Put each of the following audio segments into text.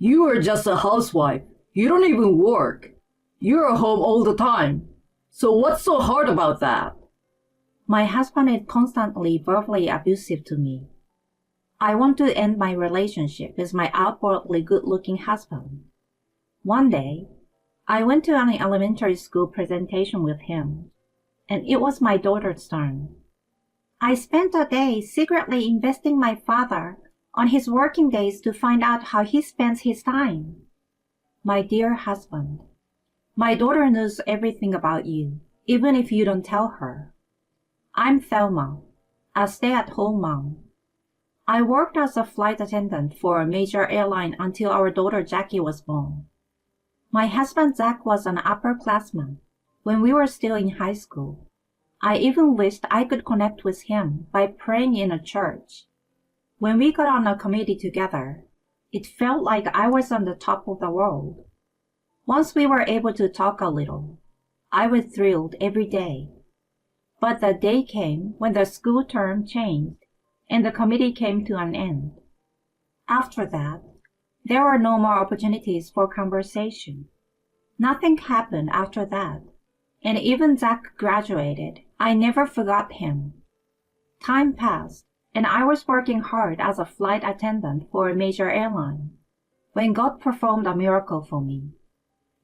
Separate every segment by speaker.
Speaker 1: You are just a housewife. You don't even work. You're home all the time. So what's so hard about that?
Speaker 2: My husband is constantly verbally abusive to me. I want to end my relationship with my outwardly good-looking husband. One day, I went to an elementary school presentation with him, and it was my daughter's turn. I spent a day secretly investing my father on his working days to find out how he spends his time. My dear husband, my daughter knows everything about you, even if you don't tell her. I'm Thelma, a stay-at-home mom. I worked as a flight attendant for a major airline until our daughter Jackie was born. My husband Zach was an upperclassman when we were still in high school. I even wished I could connect with him by praying in a church. When we got on a committee together, it felt like I was on the top of the world. Once we were able to talk a little, I was thrilled every day. But the day came when the school term changed and the committee came to an end. After that, there were no more opportunities for conversation. Nothing happened after that, and even Zach graduated. I never forgot him. Time passed, and I was working hard as a flight attendant for a major airline when God performed a miracle for me.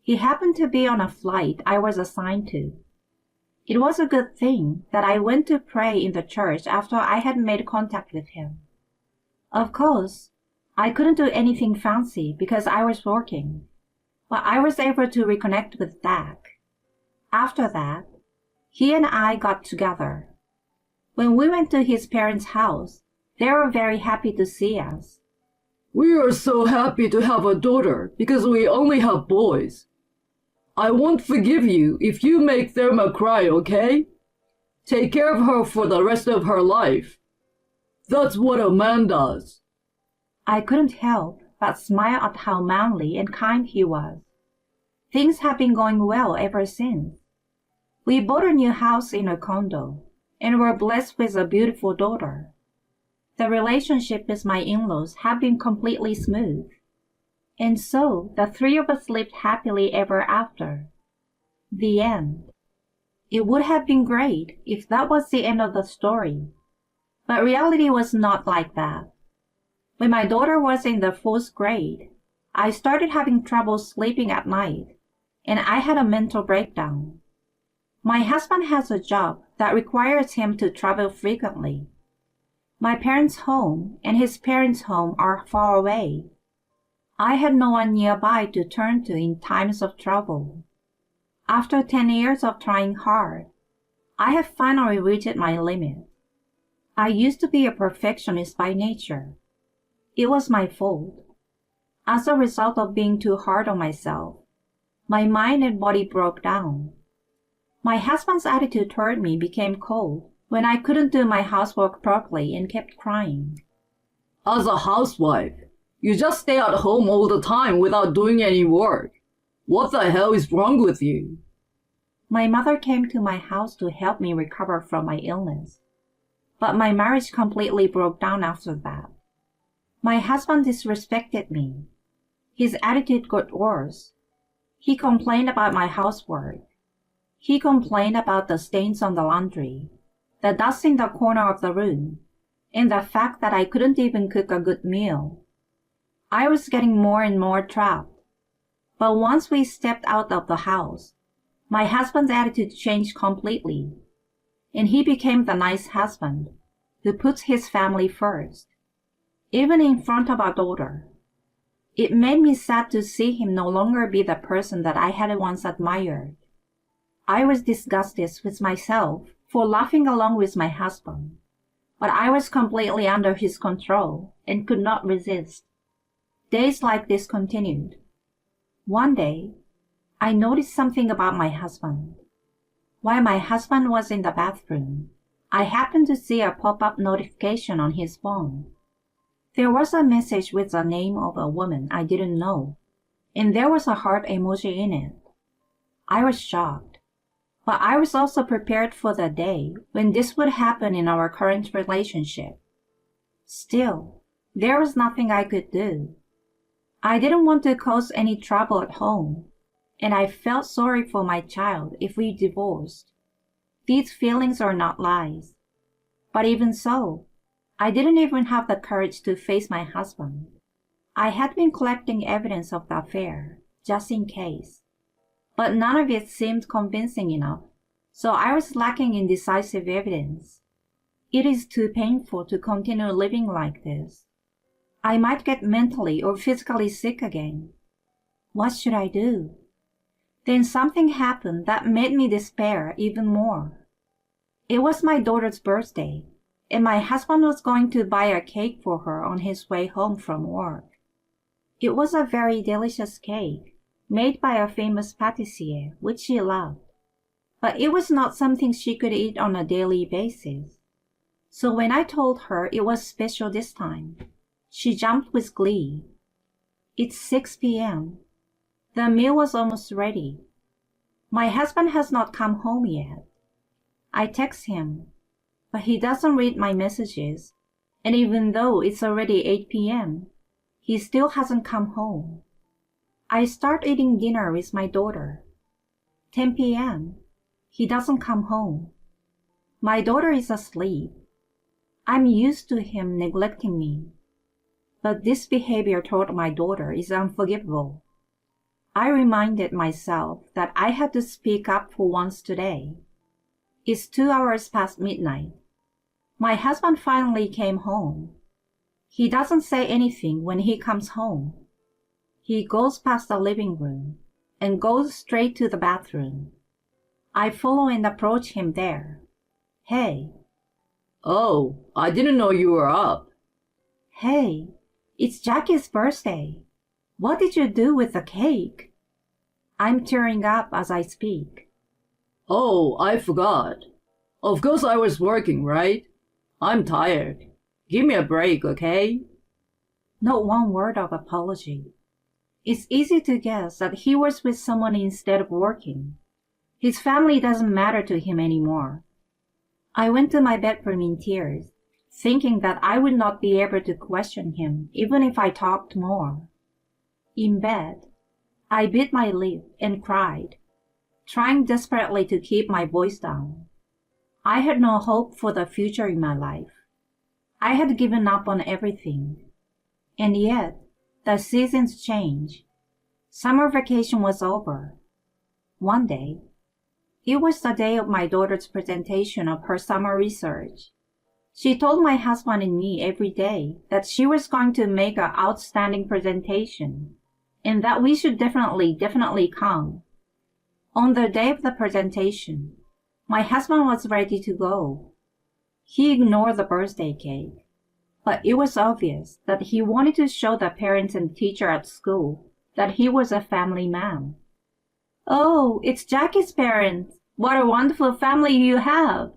Speaker 2: He happened to be on a flight I was assigned to. It was a good thing that I went to pray in the church after I had made contact with him. Of course, I couldn't do anything fancy because I was working, but I was able to reconnect with Zach. After that, he and I got together. When we went to his parents' house, they were very happy to see us.
Speaker 1: We are so happy to have a daughter because we only have boys. I won't forgive you if you make Thelma cry, okay? Take care of her for the rest of her life. That's what a man does.
Speaker 2: I couldn't help but smile at how manly and kind he was. Things have been going well ever since. We bought a new house in a condo and were blessed with a beautiful daughter. The relationship with my in-laws had been completely smooth. And so the three of us lived happily ever after. The end. It would have been great if that was the end of the story. But reality was not like that. When my daughter was in the 4th grade, I started having trouble sleeping at night, and I had a mental breakdown. My husband has a job that requires him to travel frequently. My parents' home and his parents' home are far away. I had no one nearby to turn to in times of trouble. After 10 years of trying hard, I have finally reached my limit. I used to be a perfectionist by nature. It was my fault. As a result of being too hard on myself, my mind and body broke down. My husband's attitude toward me became cold when I couldn't do my housework properly and kept crying.
Speaker 1: As a housewife, you just stay at home all the time without doing any work. What the hell is wrong with you?
Speaker 2: My mother came to my house to help me recover from my illness. But my marriage completely broke down after that. My husband disrespected me. His attitude got worse. He complained about my housework. He complained about the stains on the laundry, the dust in the corner of the room, and the fact that I couldn't even cook a good meal. I was getting more and more trapped. But once we stepped out of the house, my husband's attitude changed completely, and he became the nice husband who puts his family first, even in front of our daughter. It made me sad to see him no longer be the person that I had once admired. I was disgusted with myself for laughing along with my husband, but I was completely under his control and could not resist. Days like this continued. One day, I noticed something about my husband. While my husband was in the bathroom, I happened to see a pop-up notification on his phone. There was a message with the name of a woman I didn't know, and there was a heart emoji in it. I was shocked, but I was also prepared for the day when this would happen in our current relationship. Still, there was nothing I could do. I didn't want to cause any trouble at home, and I felt sorry for my child if we divorced. These feelings are not lies. But even so, I didn't even have the courage to face my husband. I had been collecting evidence of the affair, just in case. But none of it seemed convincing enough, so I was lacking in decisive evidence. It is too painful to continue living like this. I might get mentally or physically sick again. What should I do? Then something happened that made me despair even more. It was my daughter's birthday, and my husband was going to buy a cake for her on his way home from work. It was a very delicious cake, made by a famous pâtissier, which she loved. But it was not something she could eat on a daily basis. So when I told her it was special this time, she jumped with glee. It's 6 p.m. The meal was almost ready. My husband has not come home yet. I text him, but he doesn't read my messages, and even though it's already 8 p.m., he still hasn't come home. I start eating dinner with my daughter. 10 p.m. He doesn't come home. My daughter is asleep. I'm used to him neglecting me. But this behavior toward my daughter is unforgivable. I reminded myself that I had to speak up for once today. It's 2 hours past midnight. My husband finally came home. He doesn't say anything when he comes home. He goes past the living room and goes straight to the bathroom. I follow and approach him there. Hey.
Speaker 1: Oh, I didn't know you were up.
Speaker 2: Hey, it's Jackie's birthday. What did you do with the cake? I'm tearing up as I speak.
Speaker 1: Oh, I forgot. Of course I was working, right? I'm tired. Give me a break, okay?
Speaker 2: Not one word of apology. It's easy to guess that he was with someone instead of working. His family doesn't matter to him anymore. I went to my bedroom in tears, thinking that I would not be able to question him even if I talked more. In bed, I bit my lip and cried, trying desperately to keep my voice down. I had no hope for the future in my life. I had given up on everything. And yet, the seasons change. Summer vacation was over. One day, it was the day of my daughter's presentation of her summer research. She told my husband and me every day that she was going to make an outstanding presentation and that we should definitely come. On the day of the presentation, my husband was ready to go. He ignored the birthday cake, but it was obvious that he wanted to show the parents and teacher at school that he was a family man. Oh, it's Jackie's parents. What a wonderful family you have.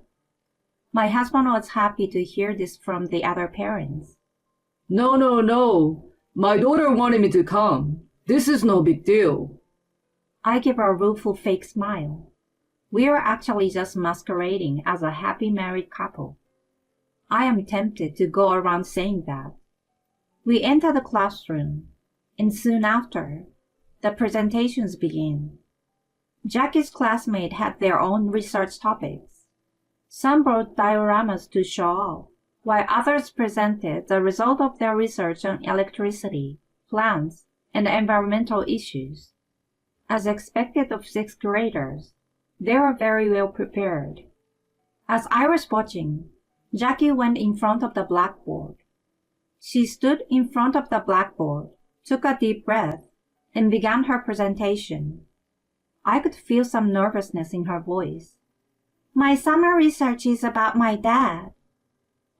Speaker 2: My husband was happy to hear this from the other parents.
Speaker 1: No. My daughter wanted me to come. This is no big deal.
Speaker 2: I give a rueful fake smile. We are actually just masquerading as a happy married couple. I am tempted to go around saying that. We enter the classroom, and soon after, the presentations begin. Jackie's classmates had their own research topics. Some brought dioramas to show off, while others presented the result of their research on electricity, plants, and environmental issues. As expected of sixth graders, they were very well prepared. As I was watching, Jackie went in front of the blackboard. She stood in front of the blackboard, took a deep breath, and began her presentation. I could feel some nervousness in her voice. My summer research is about my dad.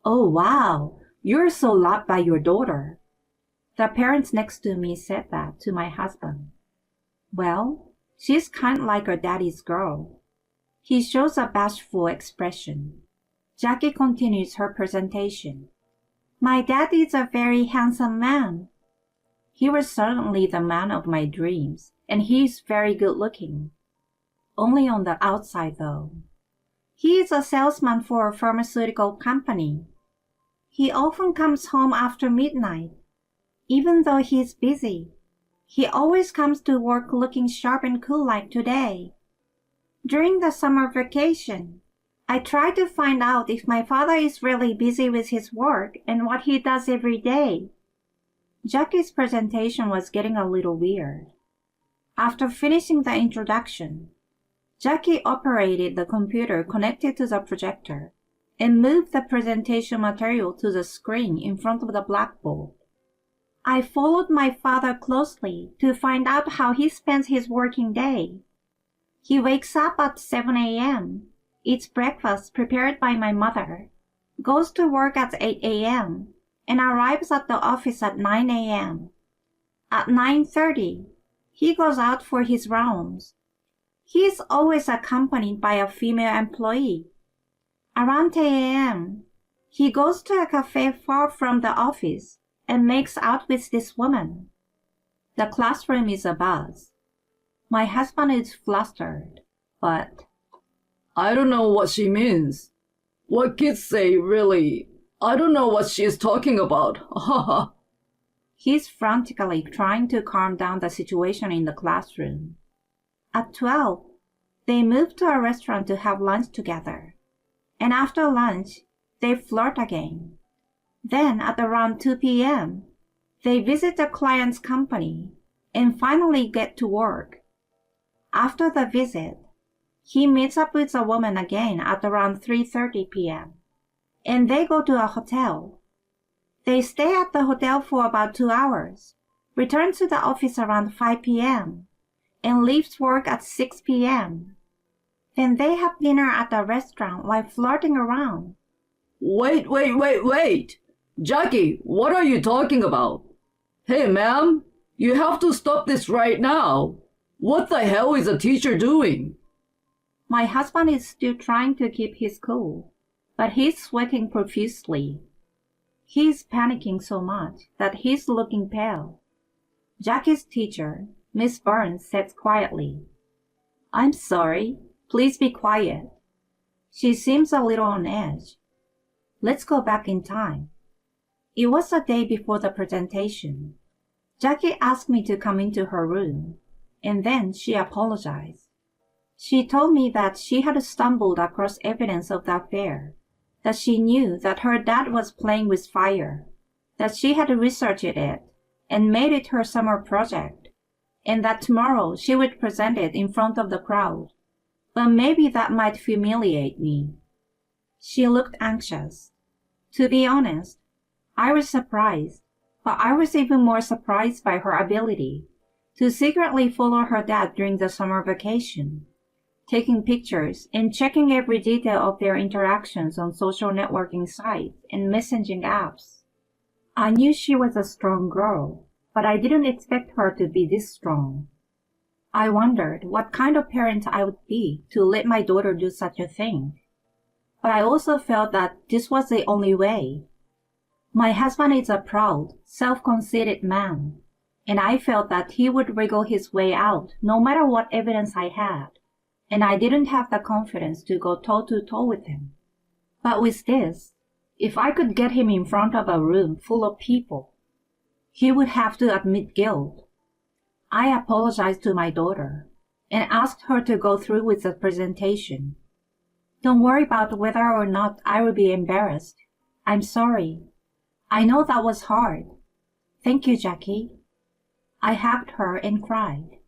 Speaker 2: Oh, wow, you're so loved by your daughter. The parents next to me said that to my husband. Well, she's kind of like her daddy's girl. He shows a bashful expression. Jackie continues her presentation. My dad is a very handsome man. He was certainly the man of my dreams, and he is very good looking. Only on the outside, though. He is a salesman for a pharmaceutical company. He often comes home after midnight. even though he's busy. He always comes to work looking sharp and cool like today. During the summer vacation, I try to find out if my father is really busy with his work and what he does every day. Jackie's presentation was getting a little weird. After finishing the introduction, Jackie operated the computer connected to the projector and moved the presentation material to the screen in front of the blackboard. I followed my father closely to find out how he spends his working day. He wakes up at 7 a.m., eats breakfast prepared by my mother, goes to work at 8 a.m., and arrives at the office at 9 a.m. At 9:30, he goes out for his rounds. He is always accompanied by a female employee. Around 10 a.m., he goes to a cafe far from the office and makes out with this woman. The classroom is abuzz. My husband is flustered, but
Speaker 1: I don't know what she means. What kids say, really. I don't know what she is talking about. Haha.
Speaker 2: he's frantically trying to calm down the situation in the classroom. At 12, they move to a restaurant to have lunch together. And after lunch, they flirt again. Then at around 2 p.m., they visit the client's company and finally get to work. After the visit, he meets up with a woman again at around 3:30 p.m., and they go to a hotel. They stay at the hotel for about 2 hours, return to the office around 5 p.m., and leaves work at 6 p.m. Then they have dinner at a restaurant while flirting around.
Speaker 1: Wait. Jackie, what are you talking about? Hey, ma'am, you have to stop this right now. What the hell is a teacher doing?
Speaker 2: My husband is still trying to keep his cool, but he's sweating profusely. He's panicking so much that he's looking pale. Jackie's teacher, Miss Burns, says quietly, "I'm sorry. Please be quiet." She seems a little on edge. Let's go back in time. It was the day before the presentation. Jackie asked me to come into her room, and then she apologized. She told me that she had stumbled across evidence of the affair, that she knew that her dad was playing with fire, that she had researched it and made it her summer project, and that tomorrow she would present it in front of the crowd. But maybe that might humiliate me. She looked anxious. To be honest, I was surprised, but I was even more surprised by her ability to secretly follow her dad during the summer vacation, taking pictures and checking every detail of their interactions on social networking sites and messaging apps. I knew she was a strong girl, but I didn't expect her to be this strong. I wondered what kind of parent I would be to let my daughter do such a thing. But I also felt that this was the only way. My husband is a proud, self-conceited man, and I felt that he would wriggle his way out no matter what evidence I had, and I didn't have the confidence to go toe-to-toe with him. But with this, if I could get him in front of a room full of people, he would have to admit guilt. I apologized to my daughter and asked her to go through with the presentation. Don't worry about whether or not I will be embarrassed. I'm sorry. I know that was hard. Thank you, Jackie. I hugged her and cried.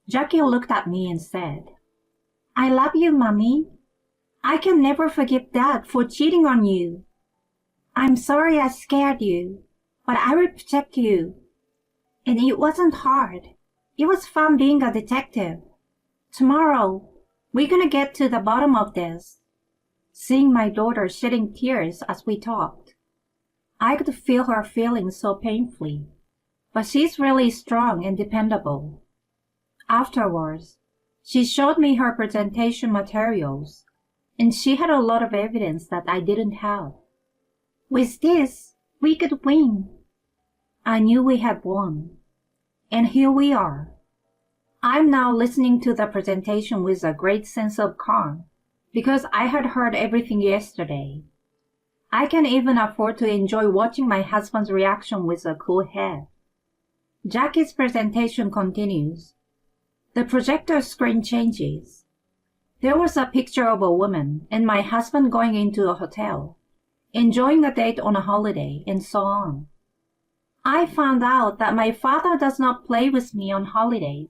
Speaker 2: Jackie looked at me and said, "I love you, Mommy. I can never forgive Dad for cheating on you. I'm sorry I scared you, but I will protect you. And it wasn't hard. It was fun being a detective. Tomorrow, we're gonna get to the bottom of this." Seeing my daughter shedding tears as we talked, I could feel her feeling so painfully, but she's really strong and dependable. Afterwards, she showed me her presentation materials, and she had a lot of evidence that I didn't have. With this, we could win. I knew we had won. And here we are. I'm now listening to the presentation with a great sense of calm, because I had heard everything yesterday. I can even afford to enjoy watching my husband's reaction with a cool head. Jackie's presentation continues. The projector screen changes. There was a picture of a woman and my husband going into a hotel, enjoying a date on a holiday, and so on. I found out that my father does not play with me on holidays,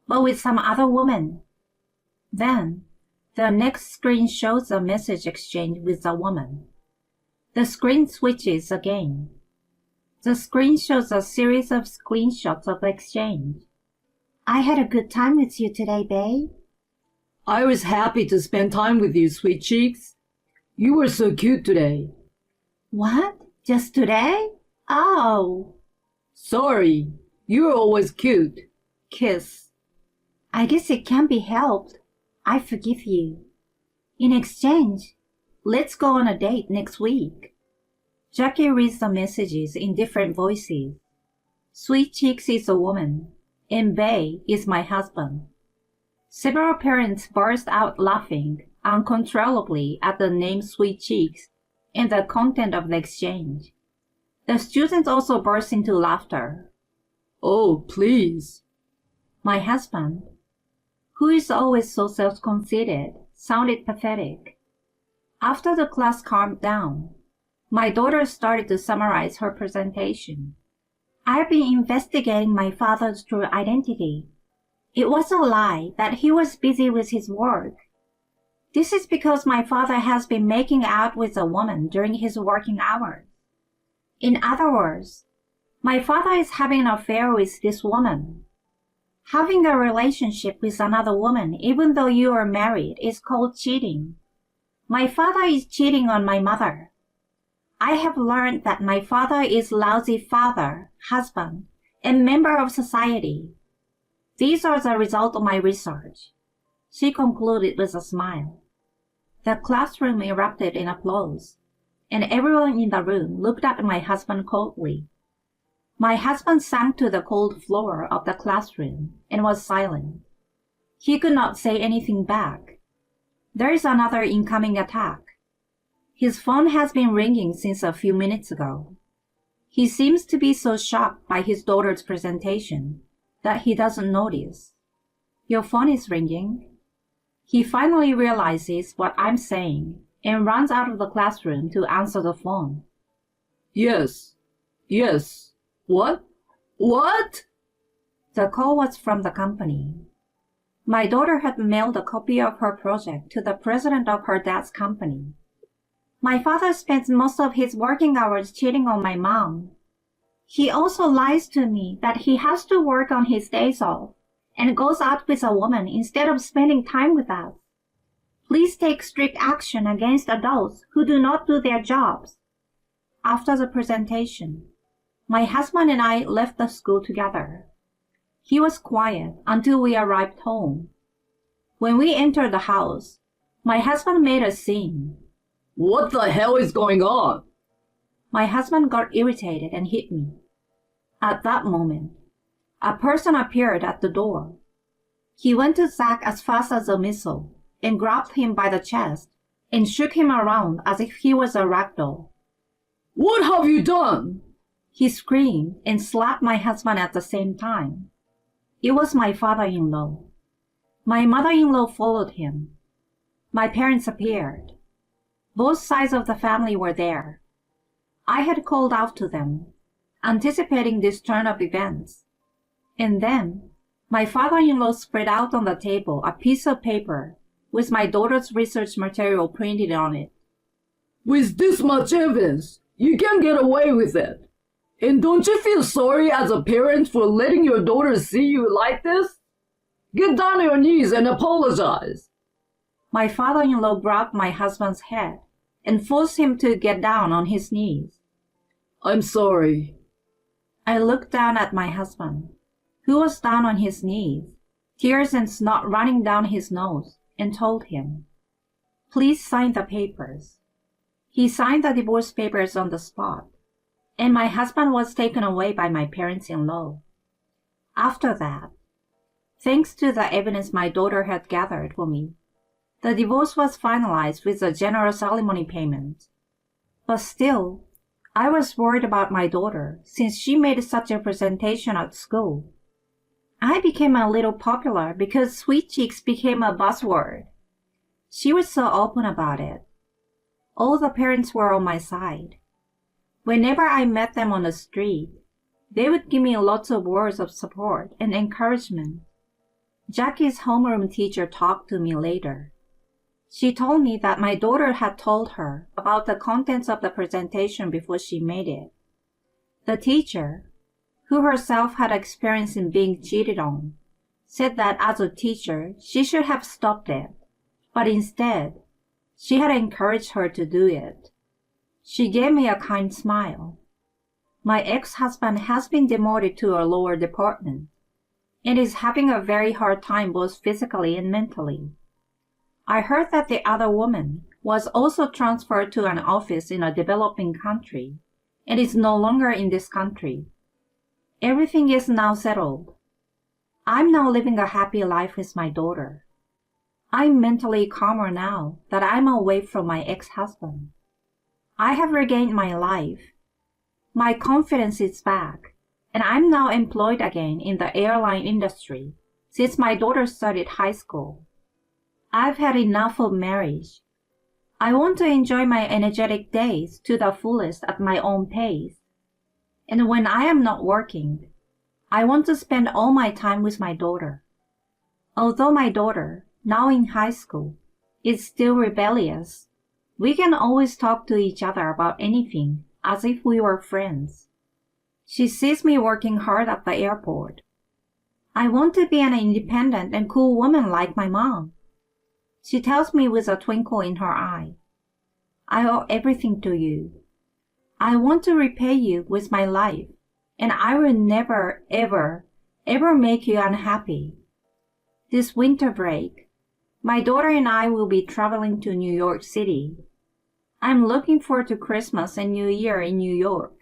Speaker 2: but with some other woman. Then, the next screen shows a message exchange with a woman. The screen switches again. The screen shows a series of screenshots of the exchange. I had a good time with you today, babe.
Speaker 1: I was happy to spend time with you, sweet cheeks. You were so cute today.
Speaker 2: What? Just today? Oh.
Speaker 1: Sorry, you're always cute. Kiss.
Speaker 2: I guess it can't be helped. I forgive you. In exchange, let's go on a date next week. Jackie reads the messages in different voices. Sweet Cheeks is a woman, and Bay is my husband. Several parents burst out laughing uncontrollably at the name Sweet Cheeks and the content of the exchange. The students also burst into laughter.
Speaker 1: Oh, please.
Speaker 2: My husband, who is always so self-conceited, sounded pathetic. After the class calmed down, my daughter started to summarize her presentation. I've been investigating my father's true identity. It was a lie that he was busy with his work. This is because my father has been making out with a woman during his working hours. In other words, my father is having an affair with this woman. Having a relationship with another woman, even though you are married, is called cheating. My father is cheating on my mother. I have learned that my father is lousy father, husband, and member of society. These are the result of my research. She concluded with a smile. The classroom erupted in applause, and everyone in the room looked at my husband coldly. My husband sank to the cold floor of the classroom and was silent. He could not say anything back. There is another incoming attack. His phone has been ringing since a few minutes ago. He seems to be so shocked by his daughter's presentation that he doesn't notice. Your phone is ringing. He finally realizes what I'm saying and runs out of the classroom to answer the phone.
Speaker 1: Yes. Yes. What? What?
Speaker 2: The call was from the company. My daughter had mailed a copy of her project to the president of her dad's company. My father spends most of his working hours cheating on my mom. He also lies to me that he has to work on his days off and goes out with a woman instead of spending time with us. Please take strict action against adults who do not do their jobs. After the presentation, my husband and I left the school together. He was quiet until we arrived home. When we entered the house, my husband made a scene.
Speaker 1: What the hell is going on?
Speaker 2: My husband got irritated and hit me. At that moment, a person appeared at the door. He went to Zach as fast as a missile and grabbed him by the chest and shook him around as if he was a rag doll.
Speaker 1: What have you done?
Speaker 2: He screamed and slapped my husband at the same time. It was my father-in-law. My mother-in-law followed him. My parents appeared. Both sides of the family were there. I had called out to them, anticipating this turn of events. And then, my father-in-law spread out on the table a piece of paper with my daughter's research material printed on it.
Speaker 1: With this much evidence, you can't get away with it. And don't you feel sorry as a parent for letting your daughter see you like this? Get down on your knees and apologize.
Speaker 2: My father-in-law grabbed my husband's head and forced him to get down on his knees.
Speaker 1: I'm sorry.
Speaker 2: I looked down at my husband, who was down on his knees, tears and snot running down his nose, and told him, "Please sign the papers." He signed the divorce papers on the spot, and my husband was taken away by my parents-in-law. After that, thanks to the evidence my daughter had gathered for me, the divorce was finalized with a generous alimony payment. But still, I was worried about my daughter since she made such a presentation at school. I became a little popular because sweet cheeks became a buzzword. She was so open about it. All the parents were on my side. Whenever I met them on the street, they would give me lots of words of support and encouragement. Jackie's homeroom teacher talked to me later. She told me that my daughter had told her about the contents of the presentation before she made it. The teacher, who herself had experience in being cheated on, said that as a teacher she should have stopped it, but instead, she had encouraged her to do it. She gave me a kind smile. My ex-husband has been demoted to a lower department and is having a very hard time both physically and mentally. I heard that the other woman was also transferred to an office in a developing country and is no longer in this country. Everything is now settled. I'm now living a happy life with my daughter. I'm mentally calmer now that I'm away from my ex-husband. I have regained my life. My confidence is back, and I'm now employed again in the airline industry since my daughter started high school. I've had enough of marriage. I want to enjoy my energetic days to the fullest at my own pace. And when I am not working, I want to spend all my time with my daughter. Although my daughter, now in high school, is still rebellious, we can always talk to each other about anything as if we were friends. She sees me working hard at the airport. I want to be an independent and cool woman like my mom. She tells me with a twinkle in her eye, I owe everything to you. I want to repay you with my life, and I will never, ever, ever make you unhappy. This winter break, my daughter and I will be traveling to New York City. I'm looking forward to Christmas and New Year in New York.